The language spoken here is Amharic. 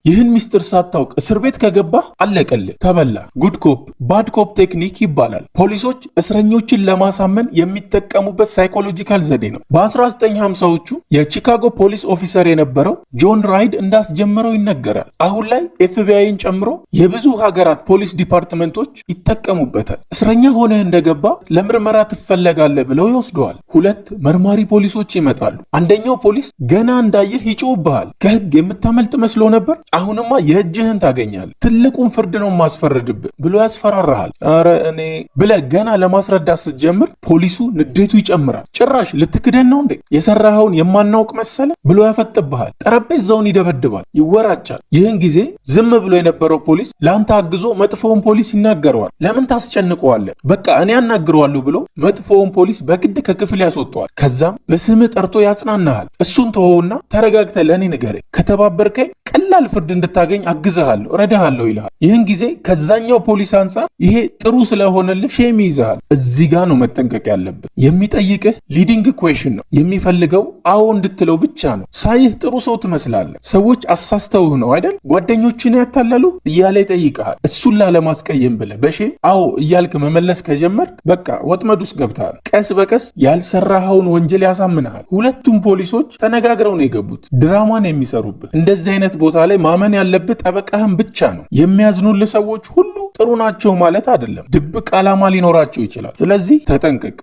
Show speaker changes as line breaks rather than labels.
ይህን ሚስጥር ሳታውቅ እስር ቤት ከገባህ አለቀልህ፣ ተበላ። ጉድ ኮፕ ባድ ኮፕ ቴክኒክ ይባላል። ፖሊሶች እስረኞችን ለማሳመን የሚጠቀሙበት ሳይኮሎጂካል ዘዴ ነው። በ1950ዎቹ የቺካጎ ፖሊስ ኦፊሰር የነበረው ጆን ራይድ እንዳስጀመረው ይነገራል። አሁን ላይ ኤፍቢአይን ጨምሮ የብዙ ሀገራት ፖሊስ ዲፓርትመንቶች ይጠቀሙበታል። እስረኛ ሆነህ እንደገባ ለምርመራ ትፈለጋለህ ብለው ይወስደዋል። ሁለት መርማሪ ፖሊሶች ይመጣሉ። አንደኛው ፖሊስ ገና እንዳየህ ይጮህብሃል። ከህግ የምታመልጥ መስሎ ነበር? አሁንማ የእጅህን ታገኛለህ፣ ትልቁን ፍርድ ነው ማስፈረድብህ ብሎ ያስፈራራሃል። አረ እኔ ብለህ ገና ለማስረዳት ስትጀምር ፖሊሱ ንዴቱ ይጨምራል። ጭራሽ ልትክደን ነው እንዴ? የሰራኸውን የማናውቅ መሰለ ብሎ ያፈጥብሃል። ጠረጴዛውን ይደበድባል፣ ይወራጫል። ይህን ጊዜ ዝም ብሎ የነበረው ፖሊስ ለአንተ አግዞ መጥፎውን ፖሊስ ይናገረዋል። ለምን ታስጨንቀዋለህ? በቃ እኔ ያናግረዋለሁ ብሎ መጥፎውን ፖሊስ በግድ ከክፍል ያስወጣዋል። ከዛም በስምህ ጠርቶ ያጽናናሃል። እሱን ተወውና ተረጋግተህ ለእኔ ንገረኝ፣ ከተባበርከኝ ቀላል ፍርድ እንድታገኝ አግዝሃለሁ፣ እረዳሃለሁ ይልሃል። ይህን ጊዜ ከዛኛው ፖሊስ አንጻር ይሄ ጥሩ ስለሆነልህ ሼም ይይዝሃል። እዚህ ጋር ነው መጠንቀቅ ያለብህ። የሚጠይቅህ ሊዲንግ ኩዌሽን ነው፣ የሚፈልገው አዎ እንድትለው ብቻ ነው። ሳይህ ጥሩ ሰው ትመስላለህ፣ ሰዎች አሳስተውህ ነው አይደል ጓደኞችን ያታለሉ እያለ ይጠይቅሃል። እሱን ላለማስቀየም ብለህ በሼም አዎ እያልክ መመለስ ከጀመርክ በቃ ወጥመድ ውስጥ ገብተሃል። ቀስ በቀስ ያልሰራኸውን ወንጀል ያሳምንሃል። ሁለቱም ፖሊሶች ተነጋግረው ነው የገቡት፣ ድራማን የሚሰሩበት። እንደዚህ አይነት ቦታ ላይ ማመን ያለብህ ጠበቃህን ብቻ ነው። የሚያዝኑልህ ሰዎች ሁሉ ጥሩ ናቸው ማለት አይደለም። ድብቅ ዓላማ ሊኖራቸው ይችላል። ስለዚህ ተጠንቀቅ።